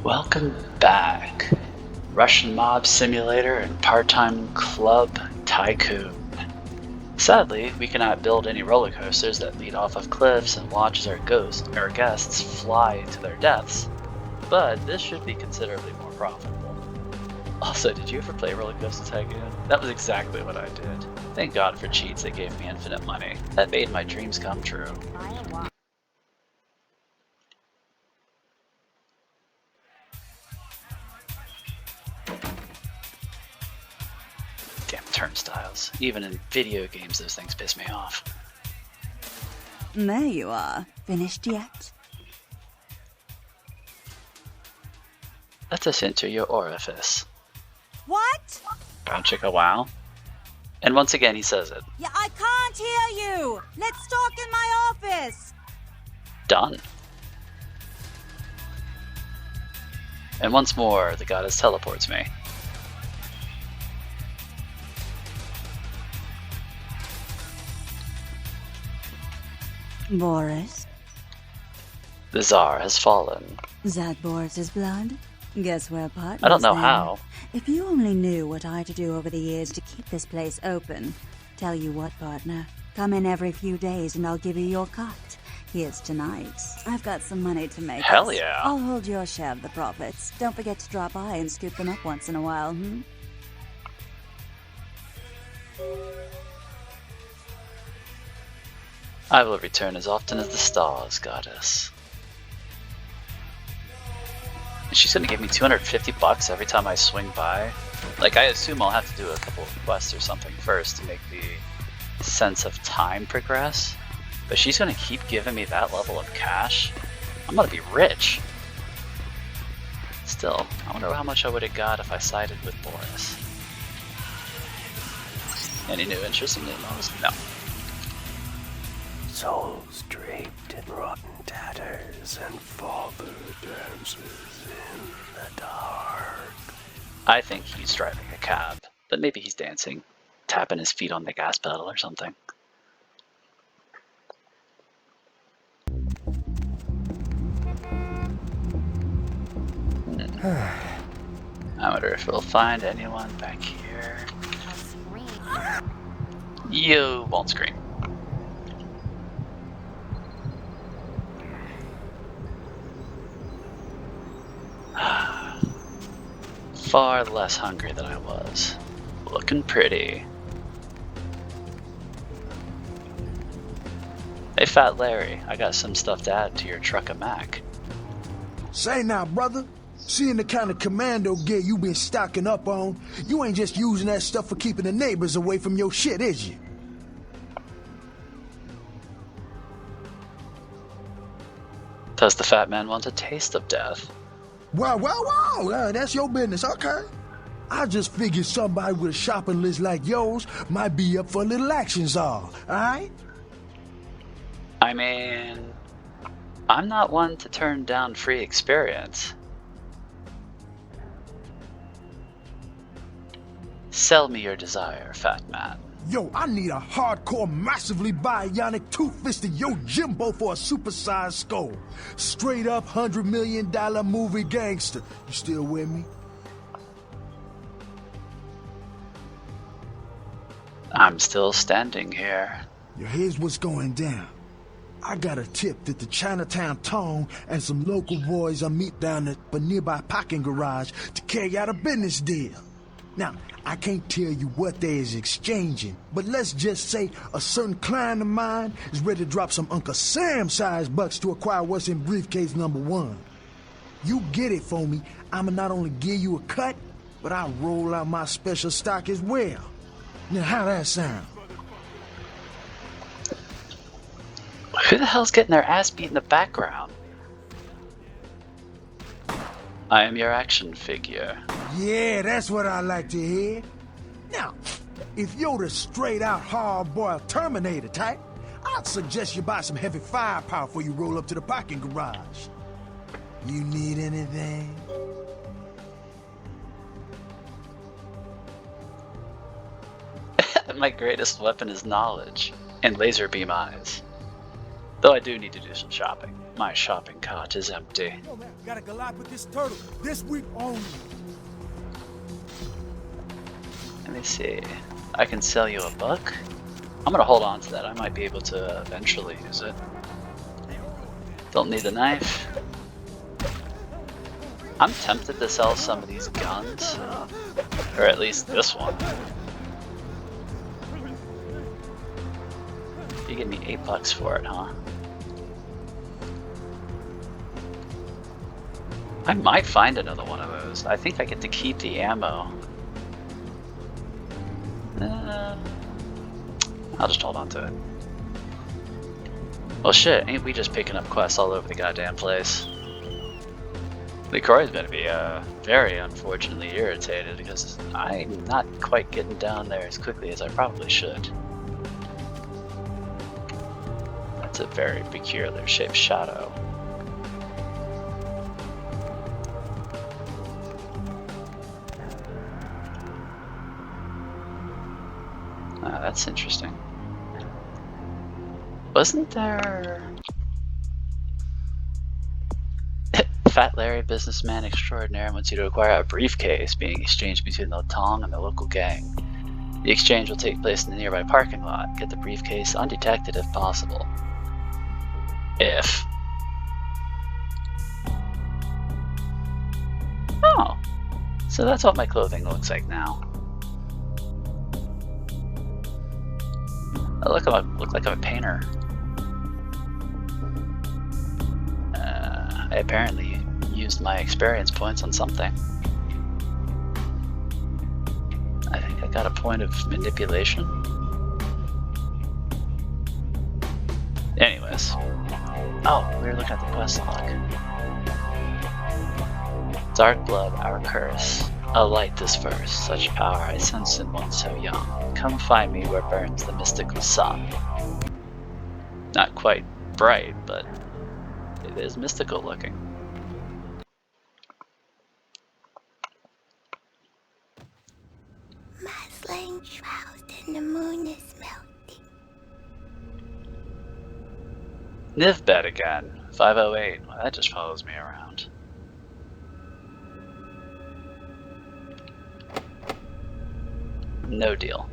Welcome back. Russian mob simulator and part-time club tycoon. Sadly, we cannot build any roller coasters that lead off of cliffs and watch as our guests fly to their deaths, but this should be considerably more profitable. Also, did you ever play Roller Coaster Tycoon? That was exactly what I did. Thank God for cheats that gave me infinite money. That made my dreams come true. Damn turnstiles. Even in video games, those things piss me off. There you are. Finished yet? Let us enter your orifice. What? Bow chicka wow. And once again he says it. Yeah, I can't hear you. Let's talk in my office. Done. And once more, the goddess teleports me. Boris? The Tsar has fallen. That Boris's blood? Guess we're partners. I don't know then. how. If you only knew what I had to do over the years to keep this place open. Tell you what, partner. Come in every few days and I'll give you your cut. Here's tonight. I've got some money to make. Hell yeah. I'll hold your share of the profits. Don't forget to drop by and scoop them up once in a while, I will return as often as the stars, goddess. And she's gonna give me 250 bucks every time I swing by. Like, I assume I'll have to do a couple of quests or something first to make the sense of time progress. But she's gonna keep giving me that level of cash. I'm gonna be rich. Still, I wonder how much I would have got if I sided with Boris. Any new interest in Nemo's? No. Souls draped in rotten tatters and father dances in the dark. I think he's driving a cab, but maybe he's dancing, tapping his feet on the gas pedal or something. I wonder if we'll find anyone back here. You won't scream. Far less hungry than I was. Looking pretty. Hey Fat Larry, I got some stuff to add to your truck of Mac. Say now, brother, seeing the kind of commando gear you been stocking up on, you ain't just using that stuff for keeping the neighbors away from your shit, is you? Does the fat man want a taste of death? Wow, that's your business, okay. I just figured somebody with a shopping list like yours might be up for a little action, all right? I mean, I'm not one to turn down free experience. Sell me your desire, fat man. Yo, I need a hardcore, massively bionic, two-fisted Yojimbo for a supersized skull. Straight up $100 million movie gangster. You still with me? I'm still standing here. Yo, here's what's going down. I got a tip that the Chinatown Tone and some local boys are meet down at a nearby parking garage to carry out a business deal. Now, I can't tell you what they is exchanging, but let's just say a certain client of mine is ready to drop some Uncle Sam-sized bucks to acquire what's in briefcase number 1. You get it for me, I'ma not only give you a cut, but I'll roll out my special stock as well. Now, how that sound? Who the hell's getting their ass beat in the background? I am your action figure. Yeah, that's what I like to hear. Now, if you're the straight-out hard-boiled Terminator type, I'd suggest you buy some heavy firepower before you roll up to the parking garage. You need anything? My greatest weapon is knowledge and laser beam eyes. Though I do need to do some shopping. My shopping cart is empty. Oh man, gotta Galapagos turtle this week only. Let me see. I can sell you a book. I'm gonna hold on to that. I might be able to eventually use it. Don't need the knife. I'm tempted to sell some of these guns. Or at least this one. You give me $8 for it, huh? I might find another one of those. I think I get to keep the ammo. I'll just hold on to it. Well shit, ain't we just picking up quests all over the goddamn place? LeCroy's gonna be very unfortunately irritated because I'm not quite getting down there as quickly as I probably should. That's a very peculiar shaped shadow. That's interesting. Wasn't there... Fat Larry, businessman extraordinaire, wants you to acquire a briefcase being exchanged between the Tong and the local gang. The exchange will take place in the nearby parking lot. Get the briefcase undetected if possible. If. Oh, so that's what my clothing looks like now. I look like I'm a painter. I apparently used my experience points on something. I think I got a point of manipulation. Anyways. Oh, we were looking at the quest log. Dark blood, our curse. A light disperse, such power I sensed in one so young. Come find me where burns the mystical sun. Not quite bright, but it is mystical looking. My flame shrouded and the moon is melting. Nivbet again. 508. Well, that just follows me around. No deal.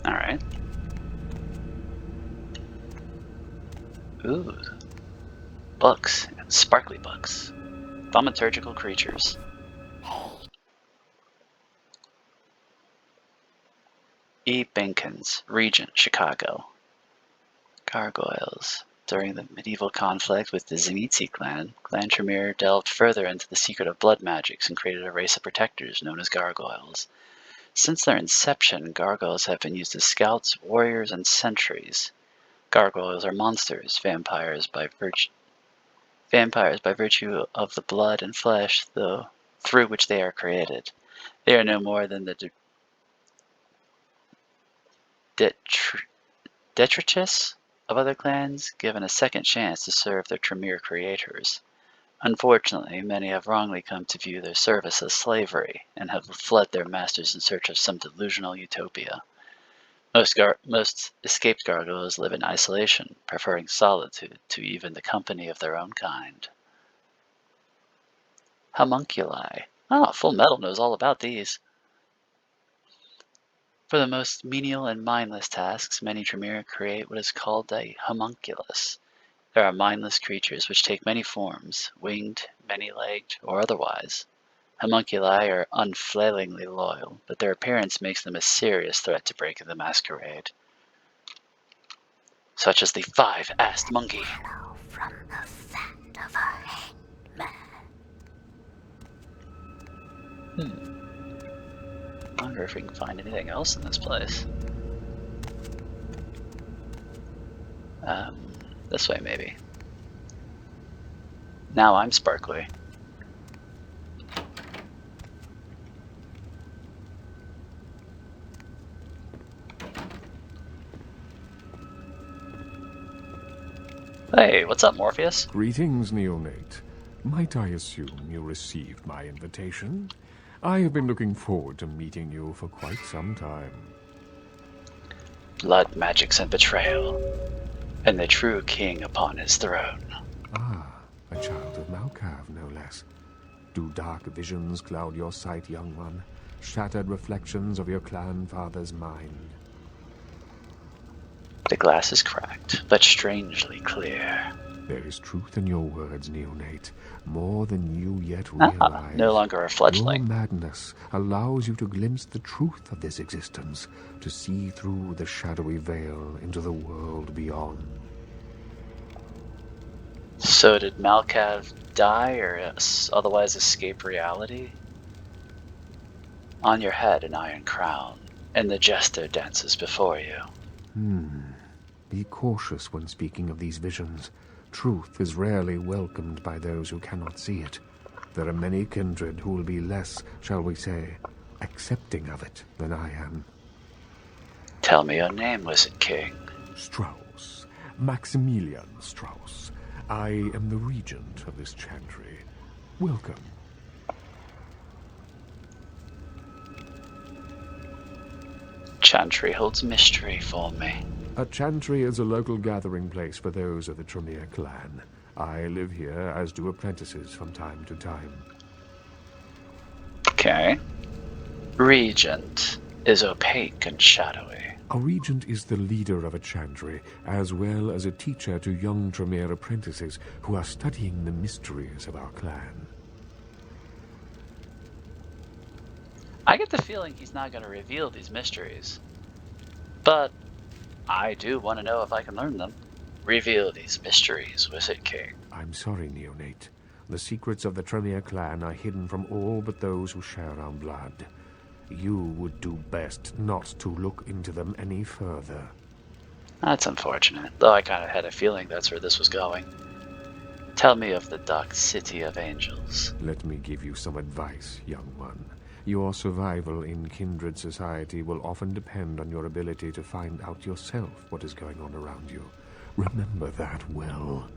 Alright. Ooh. Books. And sparkly books. Thaumaturgical creatures. E. Binkins, Regent, Chicago. Gargoyles. During the medieval conflict with the Zenitsi clan, Clan Tremere delved further into the secret of blood magics and created a race of protectors known as gargoyles. Since their inception, gargoyles have been used as scouts, warriors, and sentries. Gargoyles are monsters, vampires by virtue of the blood and flesh through which they are created. They are no more than the detritus of other clans, given a second chance to serve their Tremere creators. Unfortunately, many have wrongly come to view their service as slavery, and have fled their masters in search of some delusional utopia. Most escaped gargoyles live in isolation, preferring solitude to even the company of their own kind. Homunculi. Ah, Full Metal knows all about these. For the most menial and mindless tasks, many Tremere create what is called a homunculus. There are mindless creatures which take many forms, winged, many-legged, or otherwise. Homunculi are unflailingly loyal, but their appearance makes them a serious threat to break the masquerade. Such as the five-assed monkey. From the fat of a head. I wonder if we can find anything else in this place. This way maybe. Now I'm sparkly. Hey, what's up, Morpheus? Greetings, neonate. Might I assume you received my invitation? I have been looking forward to meeting you for quite some time. Blood, magics, and betrayal, and the true king upon his throne. Ah, a child of Malkav, no less. Do dark visions cloud your sight, young one? Shattered reflections of your clan father's mind? The glass is cracked, but strangely clear. There is truth in your words, neonate, more than you yet realize. No longer a fledgling. Your madness allows you to glimpse the truth of this existence, to see through the shadowy veil into the world beyond. So did Malkav die or otherwise escape reality? On your head an iron crown, and the jester dances before you. Be cautious when speaking of these visions. Truth is rarely welcomed by those who cannot see it. There are many kindred who will be less, shall we say, accepting of it than I am. Tell me your name, Wizard King. Strauss. Maximilian Strauss. I am the regent of this chantry. Welcome. Chantry holds mystery for me. A chantry is a local gathering place for those of the Tremere clan. I live here, as do apprentices from time to time. Okay. Regent is opaque and shadowy. A regent is the leader of a chantry, as well as a teacher to young Tremere apprentices who are studying the mysteries of our clan. I get the feeling he's not going to reveal these mysteries. But I do want to know if I can learn them. Reveal these mysteries, Wizard King. I'm sorry, neonate. The secrets of the Tremere clan are hidden from all but those who share our blood. You would do best not to look into them any further. That's unfortunate, though I kind of had a feeling that's where this was going. Tell me of the Dark City of Angels. Let me give you some advice, young one. Your survival in kindred society will often depend on your ability to find out yourself what is going on around you. Remember that well.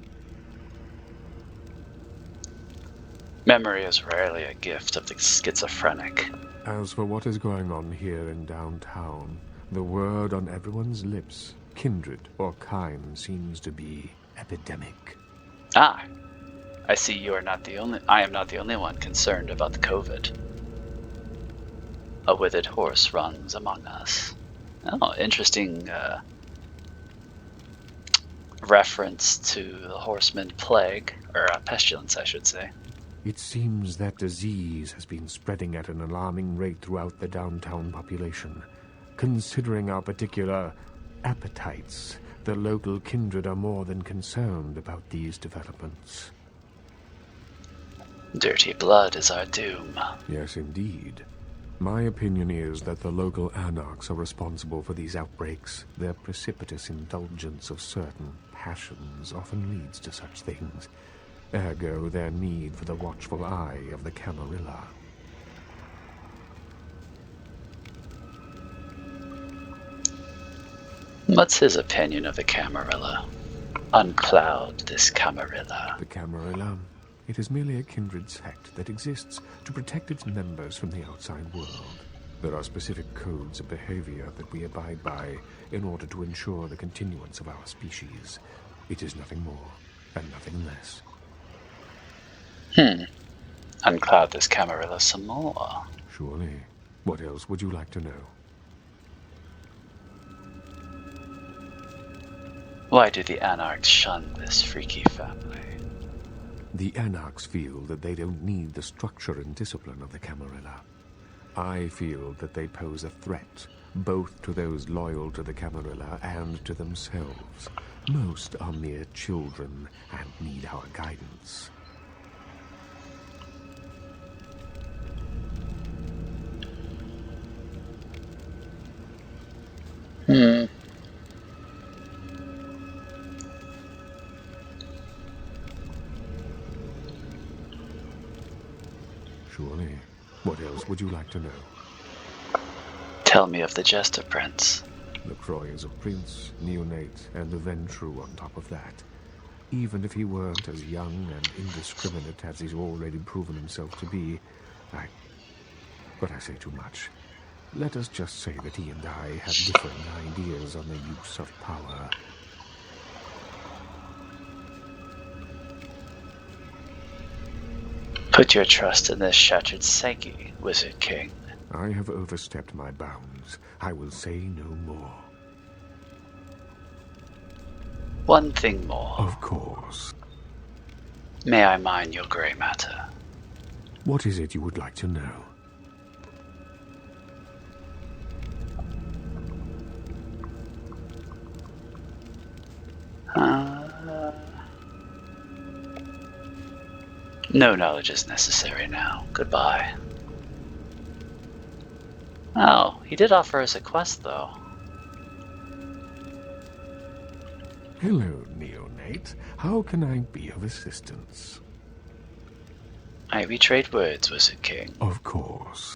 Memory is rarely a gift of the schizophrenic. As for what is going on here in downtown, the word on everyone's lips, kindred or kind, seems to be epidemic. Ah, I see you are not the only. I am not the only one concerned about the COVID. A withered horse runs among us. Oh, interesting reference to the horseman plague, or pestilence, I should say. It seems that disease has been spreading at an alarming rate throughout the downtown population. Considering our particular appetites, the local kindred are more than concerned about these developments. Dirty blood is our doom. Yes, indeed. My opinion is that the local anarchs are responsible for these outbreaks. Their precipitous indulgence of certain passions often leads to such things. Ergo, their need for the watchful eye of the Camarilla. What's his opinion of the Camarilla? Uncloud this Camarilla. The Camarilla? It is merely a kindred sect that exists to protect its members from the outside world. There are specific codes of behavior that we abide by in order to ensure the continuance of our species. It is nothing more and nothing less. Uncloud this Camarilla some more. Surely. What else would you like to know? Why do the Anarchs shun this freaky family? The Anarchs feel that they don't need the structure and discipline of the Camarilla. I feel that they pose a threat, both to those loyal to the Camarilla and to themselves. Most are mere children and need our guidance. Surely. What else would you like to know? Tell me of the Jester Prince. LaCroix is a prince, neonate, and a Ventrue on top of that. Even if he weren't as young and indiscriminate as he's already proven himself to be, but I say too much. Let us just say that he and I have differing ideas on the use of power. Put your trust in this shattered psyche, Wizard King. I have overstepped my bounds. I will say no more. One thing more. Of course. May I mine your grey matter? What is it you would like to know? No knowledge is necessary now. Goodbye. Oh, he did offer us a quest, though. Hello, neonate. How can I be of assistance? We trade words, Wizard King. Of course.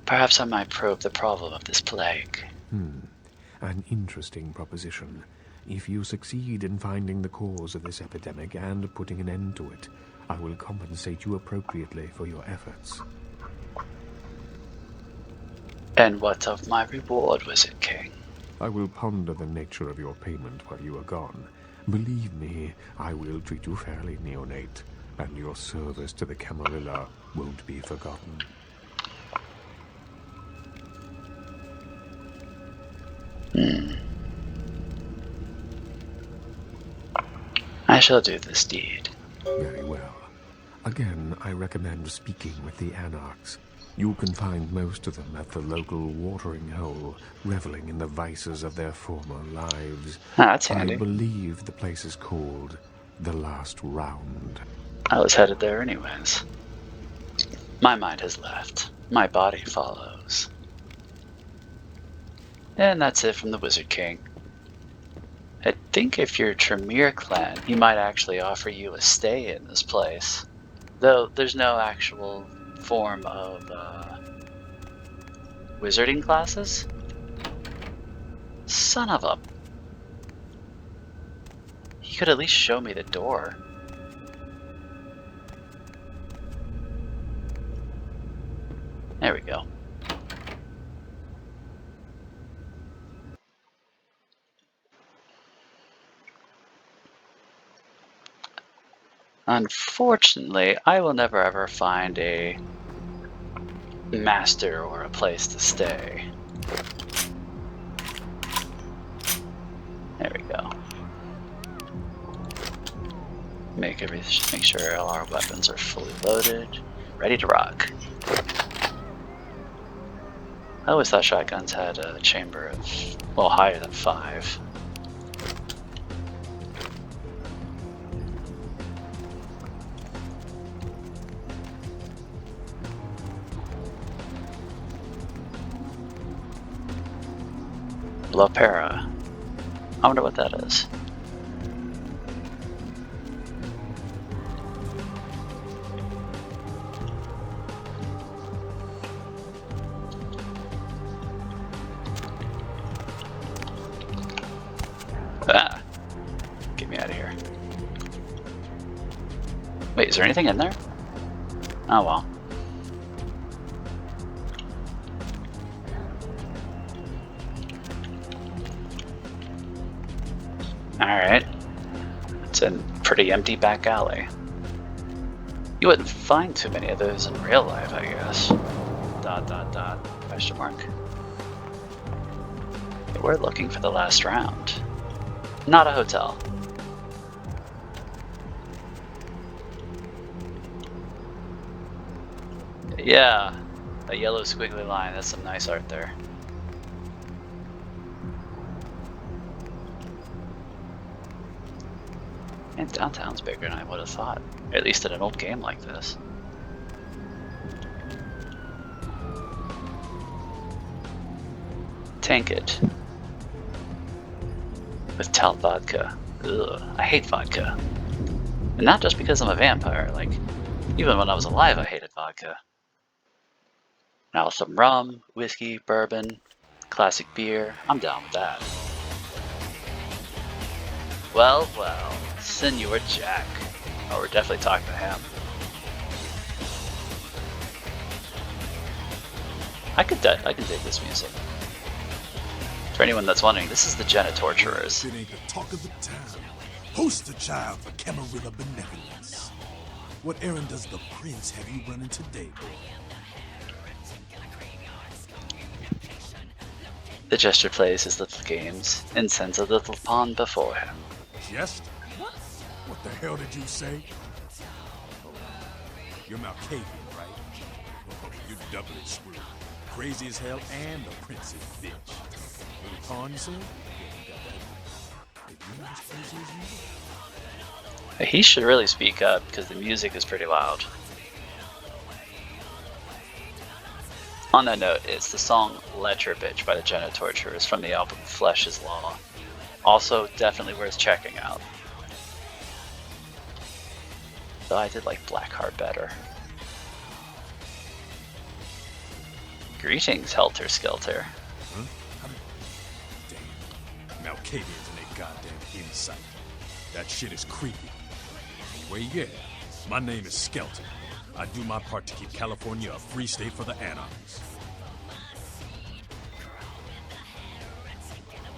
Perhaps I might probe the problem of this plague. An interesting proposition. If you succeed in finding the cause of this epidemic and putting an end to it, I will compensate you appropriately for your efforts. And what of my reward, Wizard King? I will ponder the nature of your payment while you are gone. Believe me, I will treat you fairly, neonate, and your service to the Camarilla won't be forgotten. I shall do this deed. Very well. Again, I recommend speaking with the Anarchs. You can find most of them at the local watering hole, reveling in the vices of their former lives. That's handy. I believe the place is called The Last Round. I was headed there anyways. My mind has left. My body follows. And that's it from the Wizard King. I think if you're Tremere clan, he might actually offer you a stay in this place. Though there's no actual form of wizarding classes? Son of a... He could at least show me the door. There we go. Unfortunately, I will never ever find a master or a place to stay. There we go. Make sure all our weapons are fully loaded, ready to rock. I always thought shotguns had a chamber of, well, higher than 5. La Para. I wonder what that is. Ah! Get me out of here. Wait, is there anything in there? Oh well. Alright. It's a pretty empty back alley. You wouldn't find too many of those in real life, I guess. ... question mark. We're looking for the last round. Not a hotel. Yeah, a yellow squiggly line. That's some nice art there. And downtown's bigger than I would have thought, at least in an old game like this. Tankard. With Tal vodka. Ugh, I hate vodka. And not just because I'm a vampire, like, even when I was alive I hated vodka. Now some rum, whiskey, bourbon, classic beer, I'm down with that. Well, well, Senor Jack. Oh, we're definitely talking to him. I can dig this music. For anyone that's wondering, this is the Genitorturers. It ain't the talk of the town. Poster child for Camarilla benevolence. What errand does the prince have you running today, boy? The jester plays his little games and sends a little pawn before him. Jester? What the hell did you say? Oh, you're Malkavian, right? Oh, you're doubly screwed. Crazy as hell and a princess bitch. Little pawn, you say? He should really speak up because the music is pretty loud. On that note, it's the song Let Your Bitch by the Genitorturers from the album Flesh is Law. Also, definitely worth checking out. Though I did like Blackheart better. Greetings, Helter Skelter. Huh? Damn. Malkavians and they goddamn insight. That shit is creepy. Anyway, yeah. My name is Skelton. I do my part to keep California a free state for the anarchists.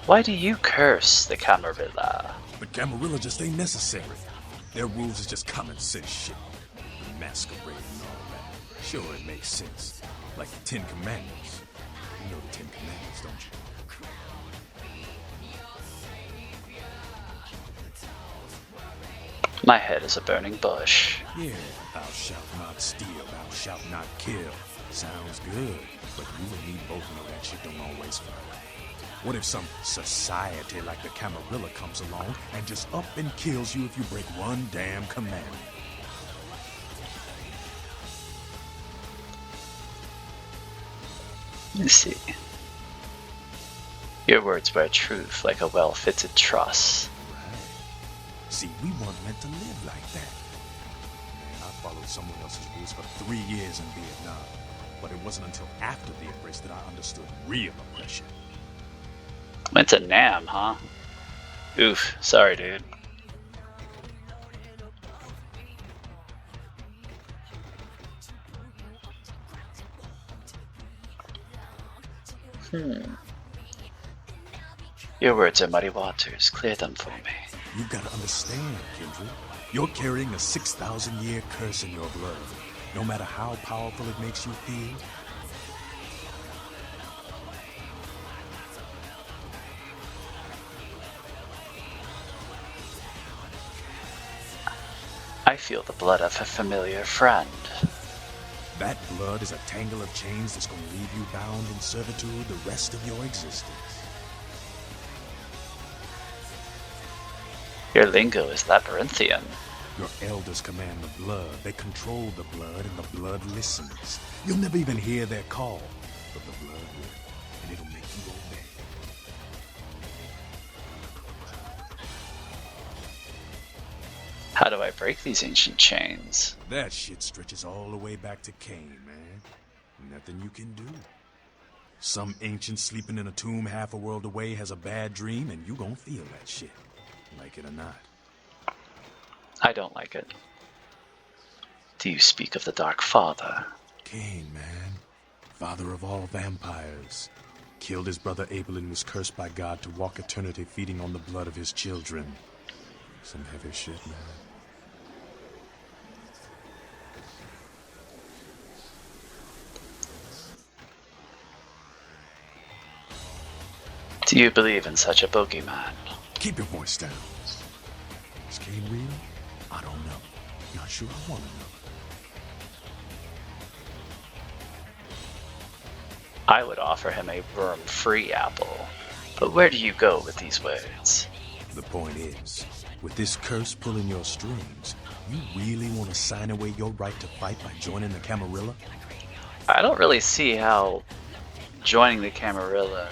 Why do you curse the Camarilla? But Camarilla just ain't necessary. Their rules is just common sense shit. Masquerade and all that. Sure, it makes sense. Like the Ten Commandments. You know the Ten Commandments, don't you? My head is a burning bush. Yeah, thou shalt not steal, thou shalt not kill. Sounds good, but you and me both know that shit don't always fly. What if some society like the Camarilla comes along and just up and kills you if you break one damn commandment? You see. Your words wear truth like a well-fitted truss. See, we weren't meant to live like that. Man, I followed someone else's rules for 3 years in Vietnam. But it wasn't until after the embrace that I understood real oppression. Went to Nam, huh? Oof, sorry, dude. Your words are muddy waters. Clear them for me. You gotta understand, Kendrick. You're carrying a 6,000-year curse in your blood. No matter how powerful it makes you feel. I feel the blood of a familiar friend. That blood is a tangle of chains that's gonna leave you bound in servitude the rest of your existence. Your lingo is labyrinthian. Your elders command the blood. They control the blood, and the blood listens. You'll never even hear their call, but the blood will, and it'll make you obey. How do I break these ancient chains? That shit stretches all the way back to Cain, man. Nothing you can do. Some ancient sleeping in a tomb half a world away has a bad dream, and you gon' feel that shit. Like it or not. I don't like it. Do you speak of the Dark Father? Cain, man. Father of all vampires. Killed his brother Abel and was cursed by God to walk eternity feeding on the blood of his children. Some heavy shit, man. Do you believe in such a bogeyman? Keep your voice down. Is Cain real? I don't know. Not sure I want to know. I would offer him a worm-free apple. But where do you go with these words? The point is, with this curse pulling your strings, you really want to sign away your right to fight by joining the Camarilla? I don't really see how joining the Camarilla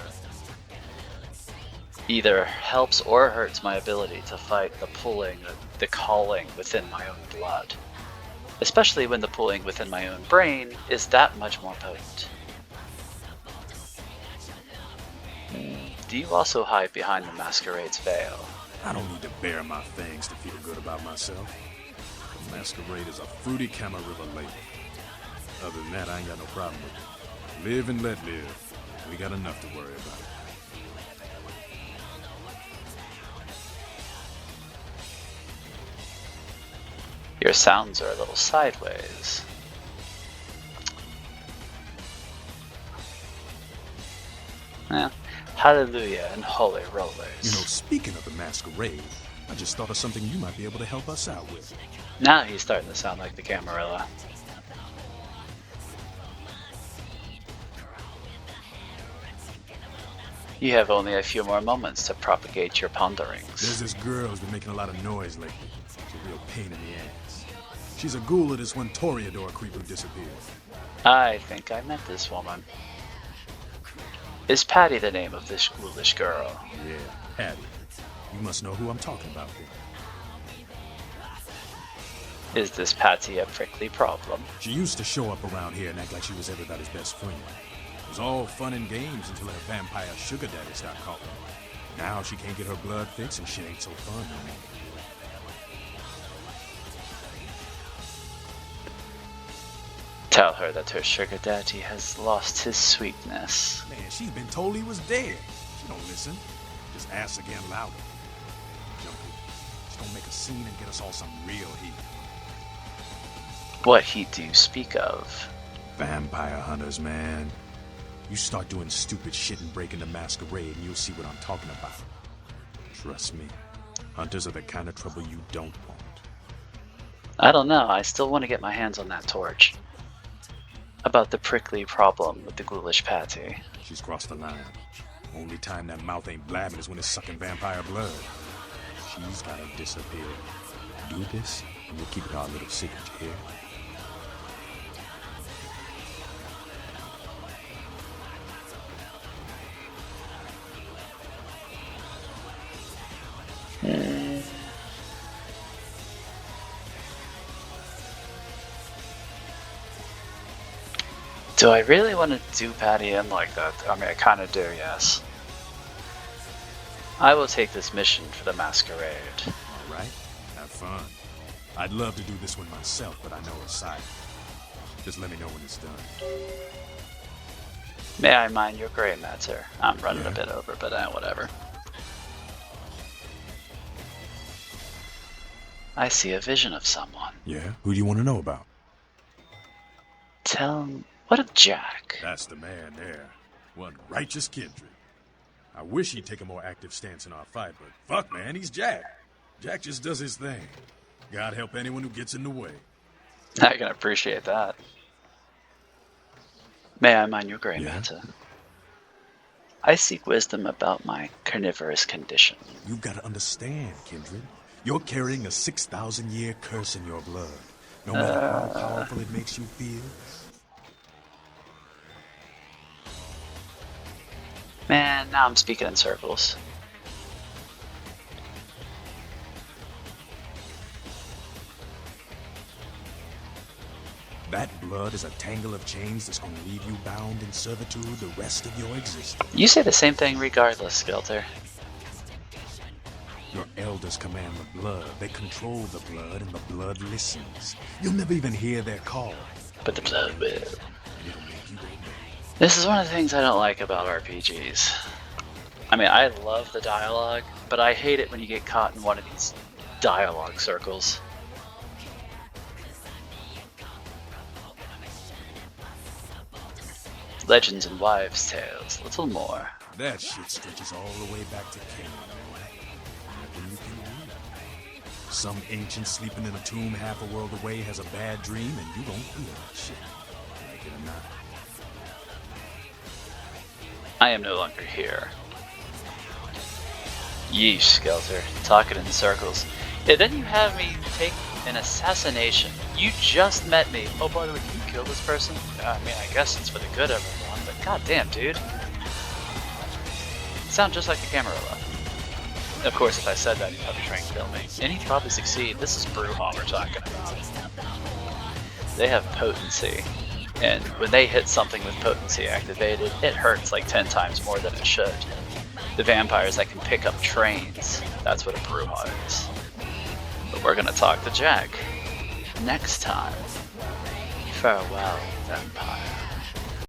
either helps or hurts my ability to fight the pulling, the calling within my own blood. Especially when the pulling within my own brain is that much more potent. Do you also hide behind the masquerade's veil? I don't need to bare my fangs to feel good about myself. The masquerade is a fruity Camarilla label. Other than that, I ain't got no problem with it. Live and let live. We got enough to worry about. Your sounds are a little sideways. Yeah. Hallelujah and holy rollers. You know, speaking of the masquerade, I just thought of something you might be able to help us out with. Now he's starting to sound like the Camarilla. You have only a few more moments to propagate your ponderings. There's this girl who's been making a lot of noise lately. It's a real pain in the ass. She's a ghoul of this one Toreador creep who disappeared. I think I met this woman. Is Patty the name of this ghoulish girl? Yeah, Patty. You must know who I'm talking about here. Is this Patty a prickly problem? She used to show up around here and act like she was everybody's best friend. It was all fun and games until her vampire sugar daddy started calling. Now she can't get her blood fixed and shit ain't so fun no more. Tell her that her sugar daddy has lost his sweetness. Man, she's been told he was dead. She don't listen. Just asks again louder. Junkie, just don't make a scene and get us all some real heat. What heat do you speak of? Vampire hunters, man. You start doing stupid shit and breaking the masquerade and you'll see what I'm talking about. Trust me, hunters are the kind of trouble you don't want. I don't know, I still want to get my hands on that torch. About the prickly problem with the ghoulish Patty. She's crossed the line. Only time that mouth ain't blabbing is when it's sucking vampire blood. She's gotta disappear. Do this, and we'll keep it our little secret, you hear? Do I really want to do Patty in like that? I mean, I kind of do, yes. I will take this mission for the masquerade. Alright, have fun. I'd love to do this one myself, but I know it's silent. Just let me know when it's done. May I mind your gray matter? I'm running a bit over, but whatever. I see a vision of someone. Yeah? Who do you want to know about? What of Jack? That's the man there. One righteous kindred. I wish he'd take a more active stance in our fight, but fuck, man, he's Jack. Jack just does his thing. God help anyone who gets in the way. I can appreciate that. May I mind your gray matter? I seek wisdom about my carnivorous condition. You've got to understand, kindred. You're carrying a 6,000-year curse in your blood. No matter how powerful it makes you feel. Man, now I'm speaking in circles. That blood is a tangle of chains that's going to leave you bound in servitude the rest of your existence. You say the same thing regardless, Skelter. Your elders command the blood. They control the blood, and the blood listens. You'll never even hear their call. But the blood will. It'll make you obey. This is one of the things I don't like about RPGs. I mean, I love the dialogue, but I hate it when you get caught in one of these dialogue circles. Legends and Wives' Tales, little more. That shit stretches all the way back to Cain, man. Nothing you can do. Some ancient sleeping in a tomb half a world away has a bad dream, and you don't hear that shit. Like it or not. I am no longer here. Yeesh, Skelter. Talking in circles. Yeah, then you have me take an assassination. You just met me. Oh, by the way, can you kill this person? I mean, I guess it's for the good of everyone, but goddamn, dude. Sound just like the Camarilla. Of course, if I said that, he'd probably try and kill me. And he'd probably succeed. This is Brewhall we're talking about. They have potency. And when they hit something with potency activated, it hurts like 10 times more than it should. The vampires that can pick up trains, that's what a Brewhall is. But we're gonna talk to Jack next time. Farewell, vampire.